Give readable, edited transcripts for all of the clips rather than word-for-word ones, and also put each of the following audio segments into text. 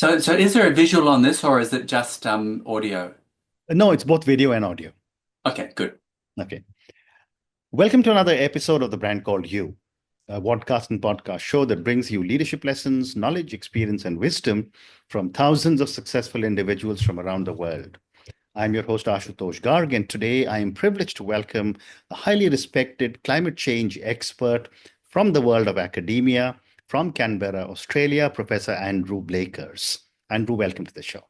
So is there a visual on this, or is it just audio? No, it's both video and audio. Okay, good. Okay. Welcome to another episode of The Brand Called You, a podcast and podcast show that brings you leadership lessons, knowledge, experience, and wisdom from thousands of successful individuals from around the world. I'm your host, Ashutosh Garg, and today I am privileged to welcome a highly respected climate change expert from the world of academia, from Canberra, Australia, Professor Andrew Blakers. Andrew, welcome to the show.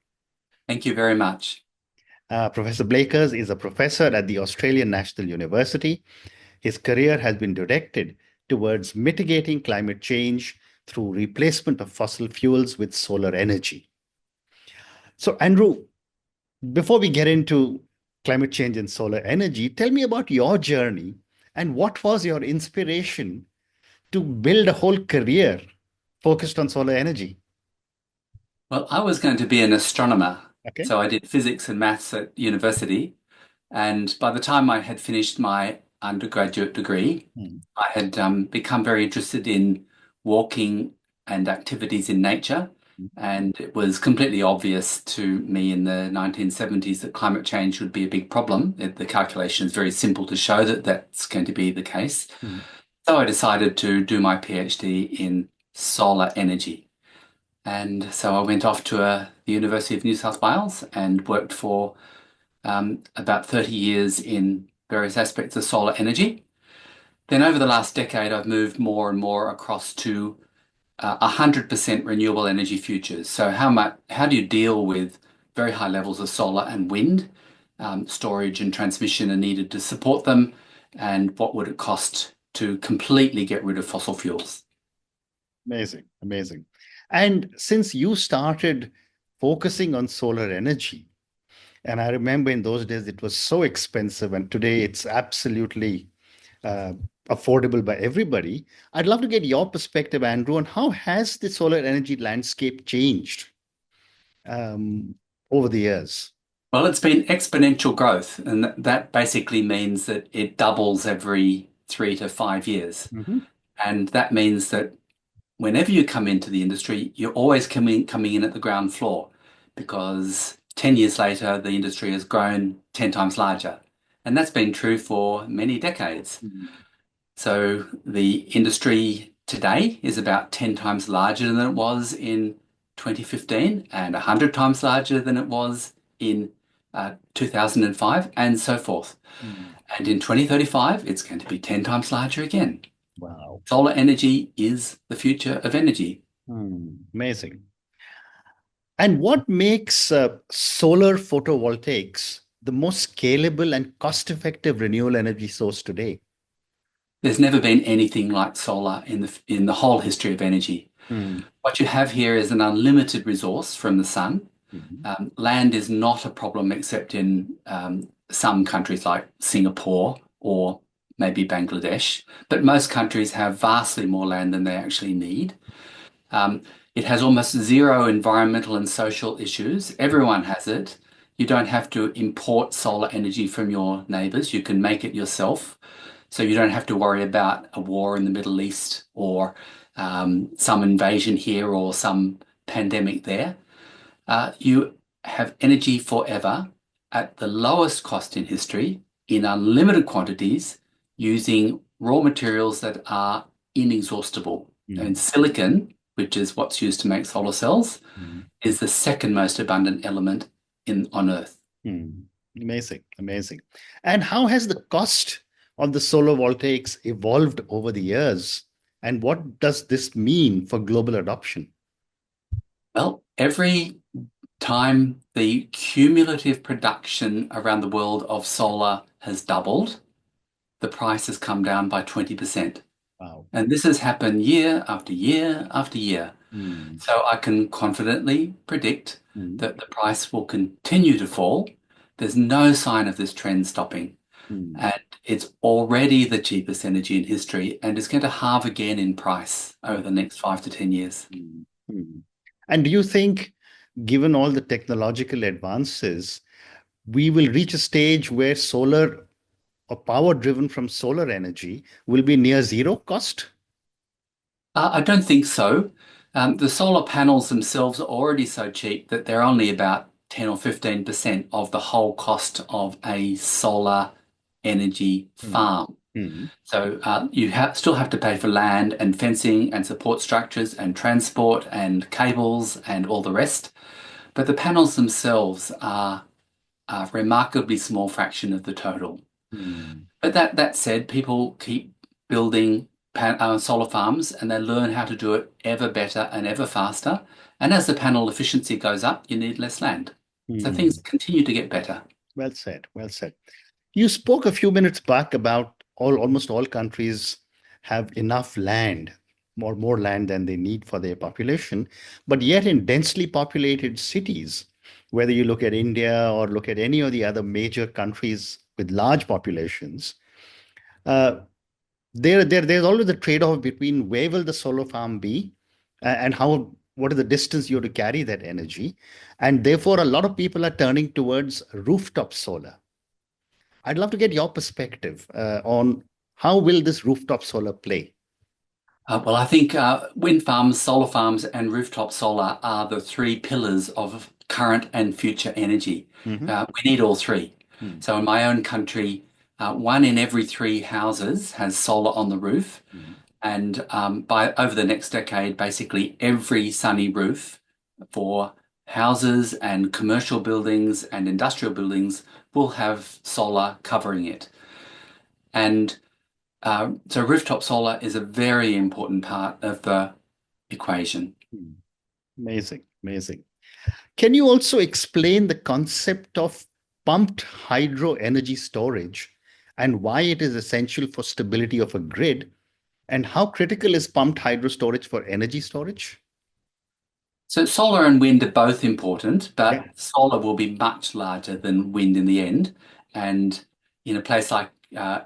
Thank you very much. Professor Blakers is a professor at the Australian National University. His career has been directed towards mitigating climate change through replacement of fossil fuels with solar energy. So, Andrew, before we get into climate change and solar energy, tell me about your journey and what was your inspiration to build a whole career focused on solar energy? Well, I was going to be an astronomer, Okay. so I did physics and maths at university. And by the time I had finished my undergraduate degree, Mm. I had become very interested in walking and activities in nature. And it was completely obvious to me in the 1970s that climate change would be a big problem. The calculation is very simple to show that that's going to be the case. Mm. So I decided to do my PhD in solar energy. And so I went off to the University of New South Wales and worked for about 30 years in various aspects of solar energy. Then over the last decade, I've moved more and more across to 100% renewable energy futures. So how do you deal with very high levels of solar and wind? Storage and transmission are needed to support them, and what would it cost to completely get rid of fossil fuels? Amazing, amazing. And since you started focusing on solar energy, and I remember in those days it was so expensive, and today it's absolutely uh, affordable by everybody. I'd love to get your perspective, Andrew, on how has the solar energy landscape changed um, over the years? Well, it's been exponential growth, and that basically means that it doubles every 3 to 5 years. Hmm. And that means that whenever you come into the industry, you're always coming in at the ground floor because 10 years later, the industry has grown 10 times larger. And that's been true for many decades. So the industry today is about 10 times larger than it was in 2015 and 100 times larger than it was in 2005 and so forth. Mm. And in 2035, it's going to be 10 times larger again. Wow. Solar energy is the future of energy. Amazing. And what makes solar photovoltaics the most scalable and cost-effective renewable energy source today? There's never been anything like solar in the whole history of energy. Mm. What you have here is an unlimited resource from the sun. Mhm. Land is not a problem except in some countries like Singapore or maybe Bangladesh, but most countries have vastly more land than they actually need. Um, it has almost zero environmental and social issues. Everyone has it. You don't have to import solar energy from your neighbors. You can make it yourself. So you don't have to worry about a war in the Middle East or some invasion here or some pandemic there. You have energy forever at the lowest cost in history in unlimited quantities using raw materials that are inexhaustible. And Mm. silicon, which is what's used to make solar cells, Mm. is the second most abundant element on Earth. Mm. Amazing, amazing. And how has the cost of the solar voltaics evolved over the years? And what does this mean for global adoption? Well, every time the cumulative production around the world of solar has doubled, the price has come down by 20%. Wow. And this has happened year after year after year. Mm. So I can confidently predict Mm. that the price will continue to fall. There's no sign of this trend stopping. Mm. And it's already the cheapest energy in history and is going to halve again in price over the next 5 to 10 years. Mm. Mm. And do you think, given all the technological advances, we will reach a stage where solar or power driven from solar energy will be near zero cost? I don't think so. The solar panels themselves are already so cheap that they're only about 10 or 15% of the whole cost of a solar energy Mm. farm. Mm. So still have to pay for land and fencing and support structures and transport and cables and all the rest. But the panels themselves are a remarkably small fraction of the total. Mm. But that said, people keep building solar farms and they learn how to do it ever better and ever faster. And as the panel efficiency goes up, you need less land. So things Mm. continue to get better. Well said. Well said. You spoke a few minutes back about almost all countries have enough land, more land than they need for their population. But yet in densely populated cities, whether you look at India or look at any of the other major countries with large populations, uh, there's always a trade-off between where will the solar farm be and what is the distance you have to carry that energy. And therefore, a lot of people are turning towards rooftop solar. I'd love to get your perspective on how will this rooftop solar play? Well, I think wind farms, solar farms, and rooftop solar are the three pillars of current and future energy. Hmm. We need all three. Mm. So in my own country, one in every three houses has solar on the roof. Mm. And by over the next decade, basically every sunny roof for houses and commercial buildings and industrial buildings will have solar covering it. And so rooftop solar is a very important part of the equation. Mm. Amazing, amazing. Can you also explain the concept of pumped hydro energy storage and why it is essential for stability of a grid? And how critical is pumped hydro storage for energy storage? So solar and wind are both important, Yeah. but solar will be much larger than wind in the end. And in a place like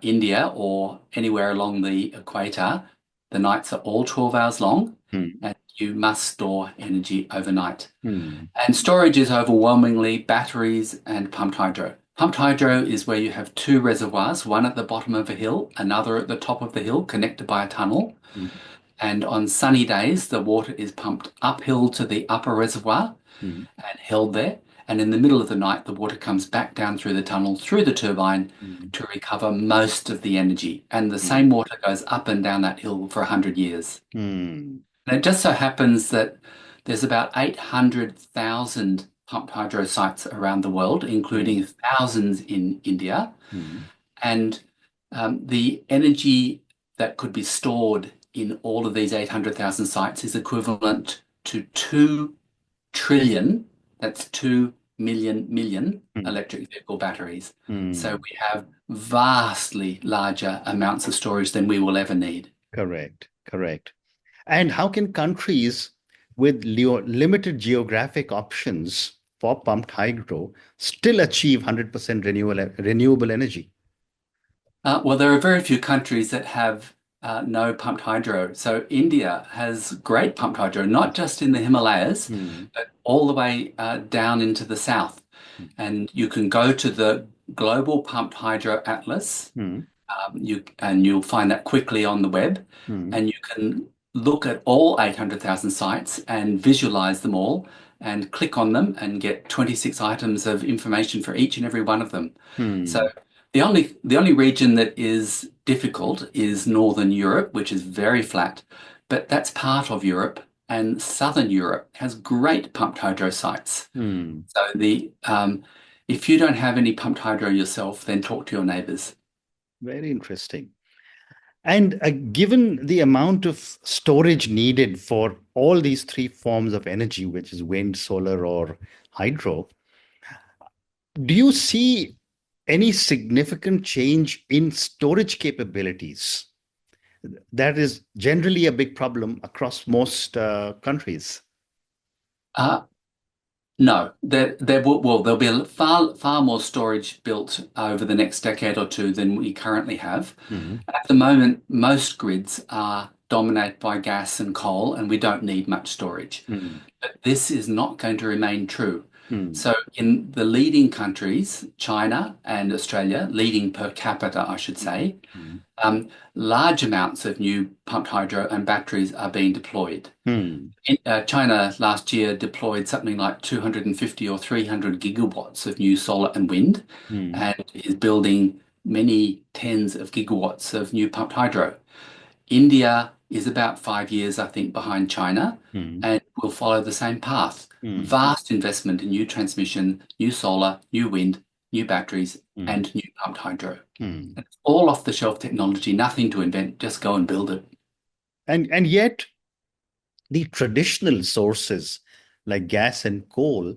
India or anywhere along the equator, the nights are all 12 hours long Mm. and you must store energy overnight. Mm. And storage is overwhelmingly batteries and pumped hydro. Pumped hydro is where you have two reservoirs, one at the bottom of a hill, another at the top of the hill, connected by a tunnel. Mm. And on sunny days, the water is pumped uphill to the upper reservoir Mm. and held there. And in the middle of the night, the water comes back down through the tunnel, through the turbine Mm. to recover most of the energy. And the Mm. same water goes up and down that hill for 100 years. Mm. And it just so happens that there's about 800,000 pumped hydro sites around the world, Mm. including thousands in India. Mm. And the energy that could be stored in all of these 800,000 sites is equivalent to 2 trillion, that's 2 million Mm. electric vehicle batteries. So Mm. we have vastly larger amounts of storage than we will ever need. Correct, correct. And how can countries with limited geographic options for pumped hydro still achieve 100% renewable energy? Well, there are very few countries that have no pumped hydro. So India has great pumped hydro, not just in the Himalayas, Mm. but all the way down into the south. And you can go to the Global Pumped Hydro Atlas. Mm. You'll find that quickly on the web, Mm. and you can look at all 800,000 sites and visualize them all, and click on them and get 26 items of information for each and every one of them. So Mm. the only region that is difficult is Northern Europe, which is very flat, but that's part of Europe, and Southern Europe has great pumped hydro sites. Mm. So the if you don't have any pumped hydro yourself, then talk to your neighbors. Very interesting. And given the amount of storage needed for all these three forms of energy, which is wind, solar, or hydro, do you see any significant change in storage capabilities? That is generally a big problem across most countries. Uh, no, there'll be far more storage built over the next decade or two than we currently have. Mhm. At the moment, most grids are dominated by gas and coal, and we don't need much storage. Mhm. But this is not going to remain true. Hmm. So in the leading countries, China and Australia, leading per capita, I should say, Hmm. large amounts of new pumped hydro and batteries are being deployed. Hmm. China last year deployed something like 250 or 300 gigawatts of new solar and wind, Hmm. and is building many tens of gigawatts of new pumped hydro. India is about 5 years, I think, behind China Hmm. and will follow the same path. Hmm. Vast investment in new transmission, new solar, new wind, new batteries, Hmm. and new pumped hydro. Hmm. And it's all off the shelf technology, nothing to invent, just go and build it. And yet the traditional sources like gas and coal,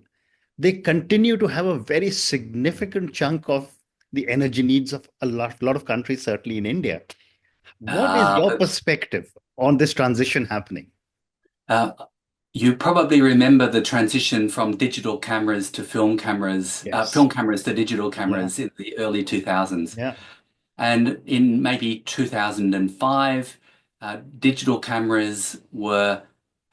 they continue to have a very significant chunk of the energy needs of a lot of countries, certainly in India. What is your But perspective on this transition happening? uh, you probably remember the transition from digital cameras to Yes. film cameras to digital Yeah. cameras in the early 2000s. Yeah. And in maybe 2005, digital cameras were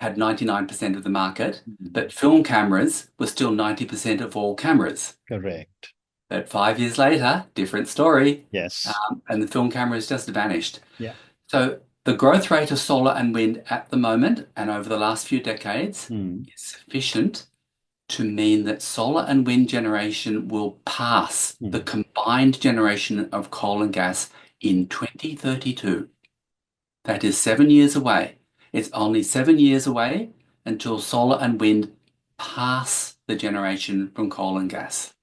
had 99% of the market, Mhm. but film cameras were still 90% of all cameras. Correct. But 5 years later, different story, Yes. and the film cameras just vanished. Yeah. So the growth rate of solar and wind at the moment and over the last few decades Mm. is sufficient to mean that solar and wind generation will pass the Mm. combined generation of coal and gas in 2032. That is 7 years away. It's only 7 years away until solar and wind pass the generation from coal and gas.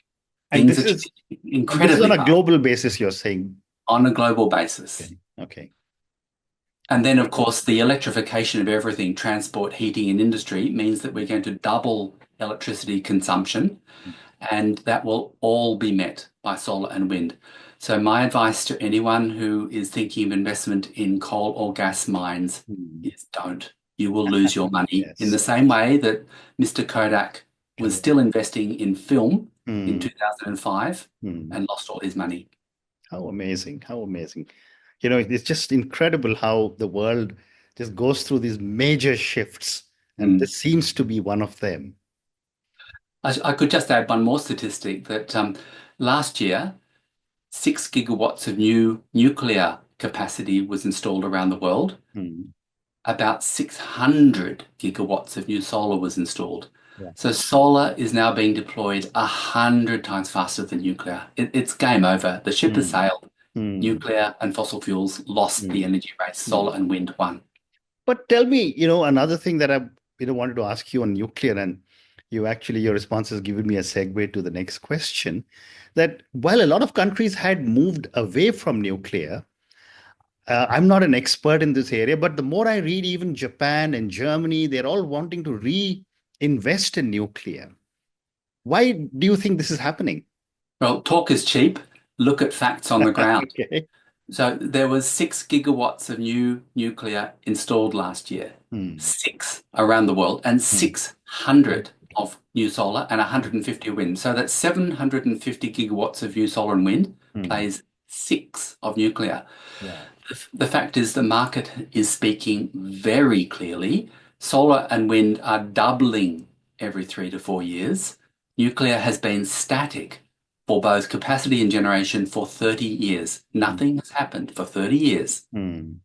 And Things this are is changing and this is on incredibly a fast global basis, you're saying. on a global basis. Okay. Okay. And then, of course, the electrification of everything, transport, heating, and industry means that we're going to double electricity consumption, and that will all be met by solar and wind. So, my advice to anyone who is thinking of investment in coal or gas mines Mm. is don't. You will lose your money in the Yes. same way that Mr. Kodak was Correct. still investing in film in Mm. 2005 Mm. and lost all his money. How amazing. How amazing. It's just incredible how the world just goes through these major shifts, and Mm. this seems to be one of them. I could just add one more statistic that last year, 6 gigawatts of new nuclear capacity was installed around the world. Mm. About 600 gigawatts of new solar was installed. Yeah. So solar is now being deployed 100 times faster than nuclear. It's game over. The ship has Mm. sailed. Mm. Nuclear and fossil fuels lost the Mm. energy race. Mm. Solar and wind won. But tell me, another thing that I wanted to ask you on nuclear, and your response has given me a segue to the next question. That while a lot of countries had moved away from nuclear, I'm not an expert in this area, but the more I read, even Japan and Germany, they're all wanting to reinvest in nuclear. Why do you think this is happening? Well, talk is cheap. Look at facts on the ground. Okay. So there was 6 gigawatts of new nuclear installed last year, Hmm. six around the world, and Hmm. 600 of new solar and 150 wind. So that's 750 gigawatts of new solar and wind Hmm. plays six of nuclear. Wow. The fact is the market is speaking very clearly. Solar and wind are doubling every 3 to 4 years. Nuclear has been static for both capacity and generation for 30 years. Hmm. Nothing has happened for 30 years. Hmm.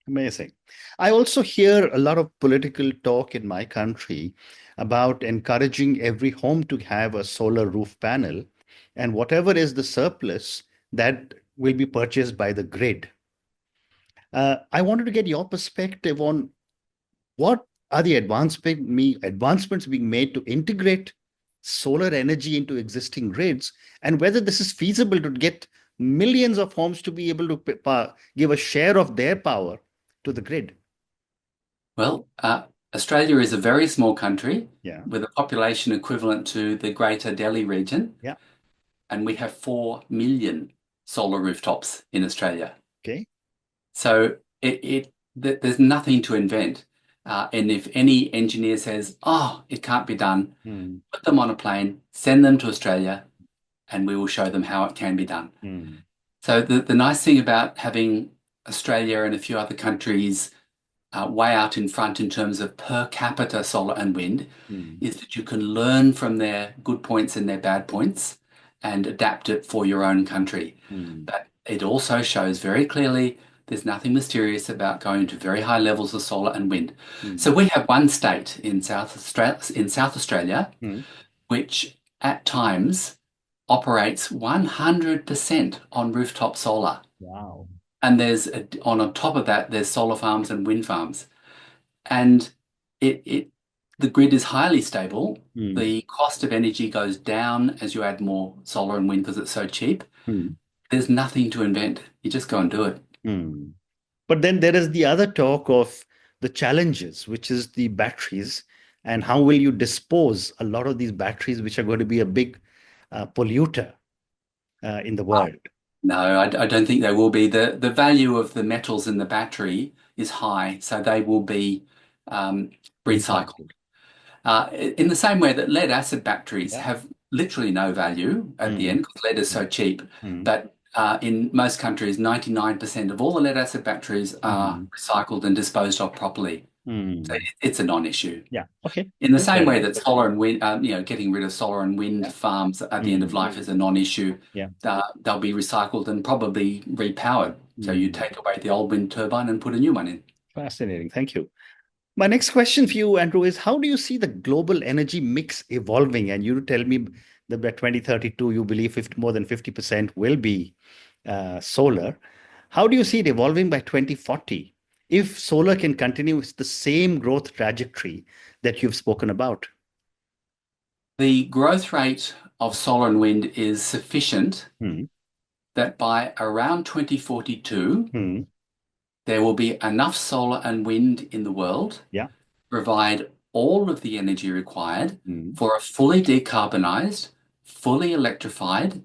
Amazing. I also hear a lot of political talk in my country about encouraging every home to have a solar roof panel, and whatever is the surplus that will be purchased by the grid. I wanted to get your perspective on what are the advancements being made to integrate solar energy into existing grids, and whether this is feasible to get millions of homes to be able to give a share of their power to the grid. Well, Australia is a very small country Yeah. with a population equivalent to the Greater Delhi region, Yeah. and we have 4 million solar rooftops in Australia. Okay. So there's nothing to invent. And if any engineer says, oh, it can't be done, Hmm. put them on a plane, send them to Australia, and we will show them how it can be done. Hmm. So the nice thing about having Australia and a few other countries way out in front in terms of per capita solar and wind mm, is that you can learn from their good points and their bad points and adapt it for your own country. mm, But it also shows very clearly there's nothing mysterious about going to very high levels of solar and wind. So mm, we have one state in South Australia, mm. which at times operates 100% on rooftop solar. Wow. And on top of that, there's solar farms and wind farms. And it the grid is highly stable. Mm, The cost of energy goes down as you add more solar and wind because it's so cheap. mm, There's nothing to invent. You just go and do it. mm. But then there is the other talk of the challenges, which is the batteries, and how will you dispose a lot of these batteries, which are going to be a big polluter in the world. No, I don't think they will be. The value of the metals in the battery is high, so they will be um, recycled. Recycled. In the same way that lead acid batteries Yeah. have literally no value at the Mm, end because lead is so cheap. mm, But in most countries, 99% of all the lead acid batteries are mm, recycled and disposed of properly. So mm. it's a non-issue. Yeah. Okay. In the Good same then. way that solar and wind, getting rid of solar and wind Yeah. farms at the end of Mm, life is a non-issue, yeah. they'll be recycled and probably repowered. So you Mm. take away the old wind turbine and put a new one in. Fascinating. Thank you. My next question for you, Andrew, is how do you see the global energy mix evolving? And you tell me that by 2032, you believe 50, more than 50% will be solar. How do you see it evolving by 2040 if solar can continue with the same growth trajectory that you've spoken about? The growth rate of solar and wind is sufficient Hmm. that by around 2042, Hmm. there will be enough solar and wind in the world to Yeah. provide all of the energy required Hmm. for a fully decarbonized, fully electrified,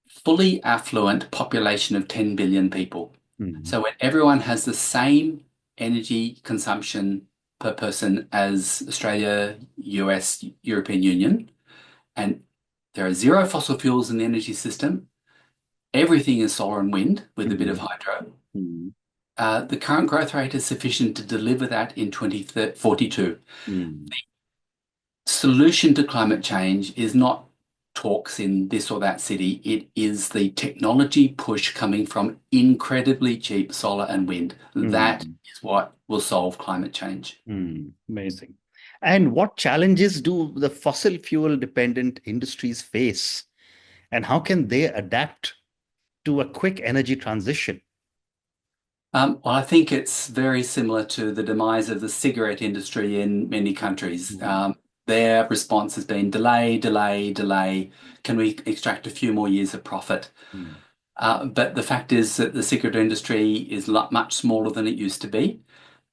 fully affluent population of 10 billion people. Hmm. So when everyone has the same energy consumption per person as Australia, US, European Union, and there are zero fossil fuels in the energy system, everything is solar and wind with a bit of Hmm. hydro. Hmm. The current growth rate is sufficient to deliver that in 2042. Hmm. Solution to climate change is not talks in this or that city. It is the technology push coming from incredibly cheap solar and wind. That Hmm. is what will solve climate change. Hmm. Amazing. And what challenges do the fossil fuel dependent industries face? And how can they adapt to a quick energy transition? Well, I think it's very similar to the demise of the cigarette industry in many countries. Mm, Their response has been delay, delay, delay. Can we extract a few more years of profit? mm, But the fact is that the cigarette industry is much smaller than it used to be,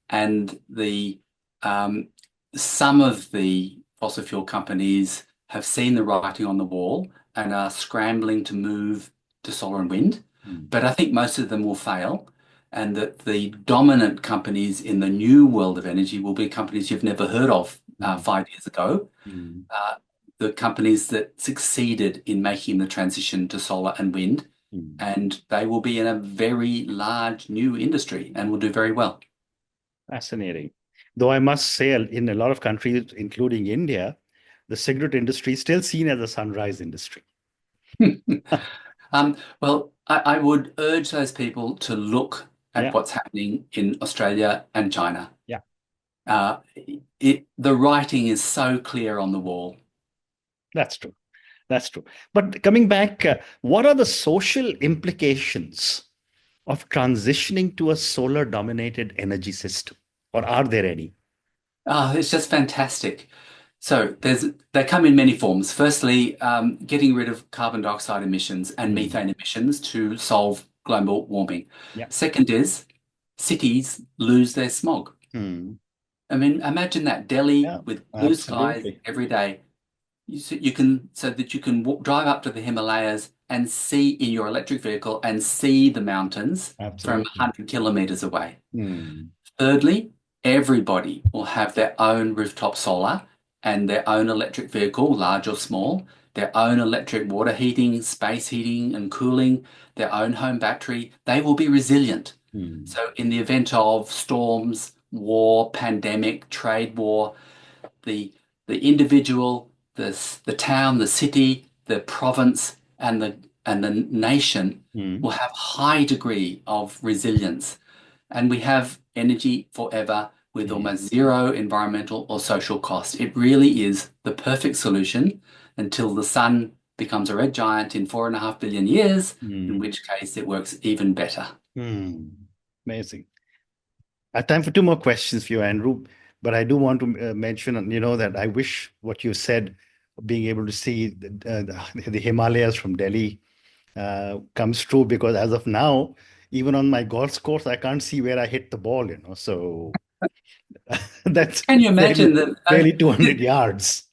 and the um, some of the fossil fuel companies have seen the writing on the wall and are scrambling to move to solar and wind. mm, But I think most of them will fail, and that the dominant companies in the new world of energy will be companies you've never heard of mm, 5 years ago. mm, Uh, the companies that succeeded in making the transition to solar and wind, mm. and they will be in a very large new industry and will do very well. Fascinating. Though I must say, in a lot of countries, including India, the cigarette industry is still seen as a sunrise industry. Well, I would urge those people to look at Yeah, what's happening in Australia and China. yeah, Uh, the writing is so clear on the wall. that's true. That's true. But coming back, what are the social implications of transitioning to a solar dominated energy system? Or are there any? It's just fantastic. So they come in many forms. Firstly, getting rid of carbon dioxide emissions and Mm, methane emissions to solve global warming. yeah, Second is cities lose their smog. mm, I mean, imagine that Delhi yeah, with blue skies absolutely. every day. You can so that you can drive up to the Himalayas and see in your electric vehicle and see the mountains from Absolutely. 100 kilometers away. Mm, Thirdly, everybody will have their own rooftop solar and their own electric vehicle, large or small, their own electric water heating, space heating and cooling, their own home battery. They will be resilient. Mm. So in the event of storms, war, pandemic, trade war, the individual, the town, the city, the province, and the nation Mm. will have high degree of resilience, and we have energy forever with Mm. almost zero environmental or social cost. It really is the perfect solution until the sun becomes a red giant in 4.5 billion years, in Mm. which case it works even better. Mm. Amazing. I have time for two more questions for you, Andrew. But I do want to mention, that I wish what you said, being able to see the Himalayas from Delhi, comes true, because as of now, even on my golf course, I can't see where I hit the ball. So that's Can you imagine barely, that barely 200 yards.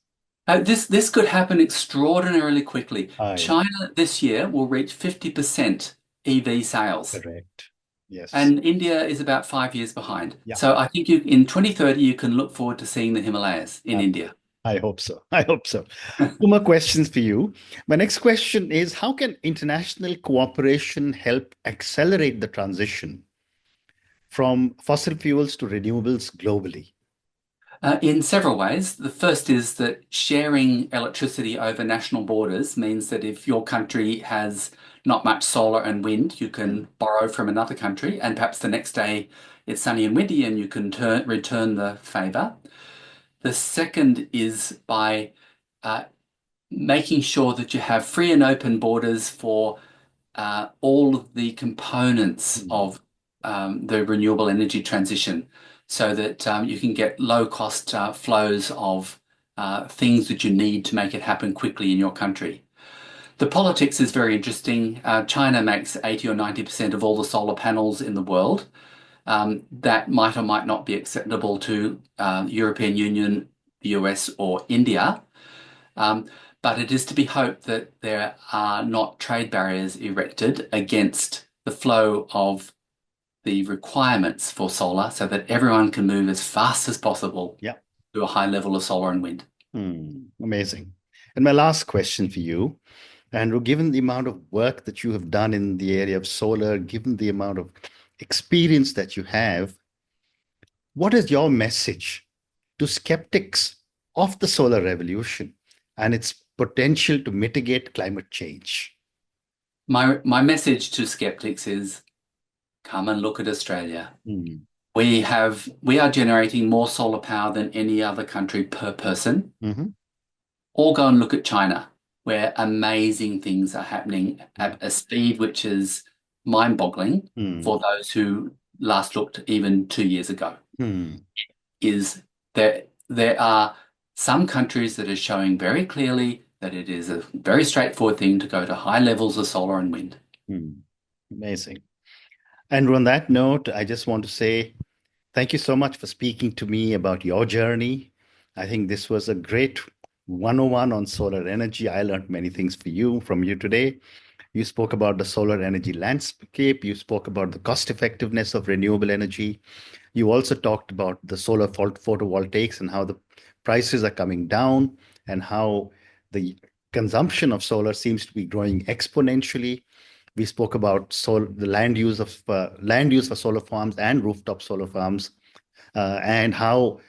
this could happen extraordinarily quickly? I China this year will reach 50% EV sales. Correct. Yes. And India is about 5 years behind. Yeah. So I think in 2030, you can look forward to seeing the Himalayas in Uh, India. I hope so. I hope so. Two more questions for you. My next question is, how can international cooperation help accelerate the transition from fossil fuels to renewables globally? In several ways. The first is that sharing electricity over national borders means that if your country has not much solar and wind, you can borrow from another country, and perhaps the next day it's sunny and windy and you can return the favor. The second is by uh, making sure that you have free and open borders for all of the components Mm. of the renewable energy transition so that you can get low cost flows of things that you need to make it happen quickly in your country. The politics is very interesting. China makes 80 or 90% of all the solar panels in the world. That might or might not be acceptable to European Union, the US, or India. Um, but it is to be hoped that there are not trade barriers erected against the flow of the requirements for solar so that everyone can move as fast as possible Yeah. to a high level of solar and wind. Amazing. And my last question for you, Andrew, given the amount of work that you have done in the area of solar, given the amount of experience that you have, what is your message to skeptics of the solar revolution and its potential to mitigate climate change? My message to skeptics is come and look at Australia. Mm. We are generating more solar power than any other country per person. Hmm. Or go and look at China, where amazing things are happening Yeah. at a speed which is mind-boggling Mm. for those who last looked even 2 years ago. Mm. Is there are some countries that are showing very clearly that it is a very straightforward thing to go to high levels of solar and wind. Mm. Amazing. And on that note, I just want to say thank you so much for speaking to me about your journey. I think this was a great 101 on solar energy. I learned many things from you today. You spoke about the solar energy landscape. You spoke about the cost effectiveness of renewable energy. You also talked about the solar photovoltaics and how the prices are coming down and how the consumption of solar seems to be growing exponentially. We spoke about the land use for solar farms and rooftop solar farms, and how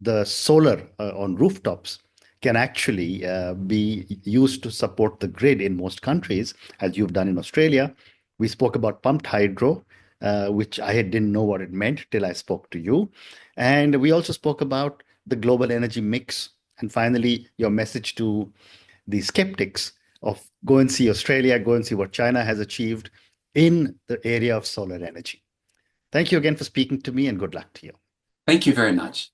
the solar on rooftops can actually be used to support the grid in most countries, as you've done in Australia. We spoke about pumped hydro, which I didn't know what it meant till I spoke to you. And we also spoke about the global energy mix. And finally, your message to the skeptics of go and see Australia, go and see what China has achieved in the area of solar energy. Thank you again for speaking to me, and good luck to you. Thank you very much.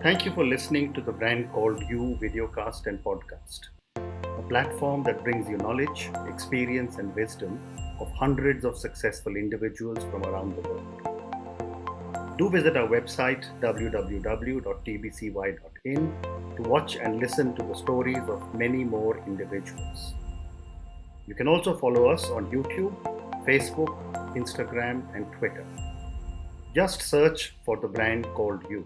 Thank you for listening to the Brand Called You videocast and podcast, a platform that brings you knowledge, experience, and wisdom of hundreds of successful individuals from around the world. Do visit our website www.tbcy.in to watch and listen to the stories of many more individuals. You can also follow us on YouTube, Facebook, Instagram, and Twitter. Just search for the Brand Called You.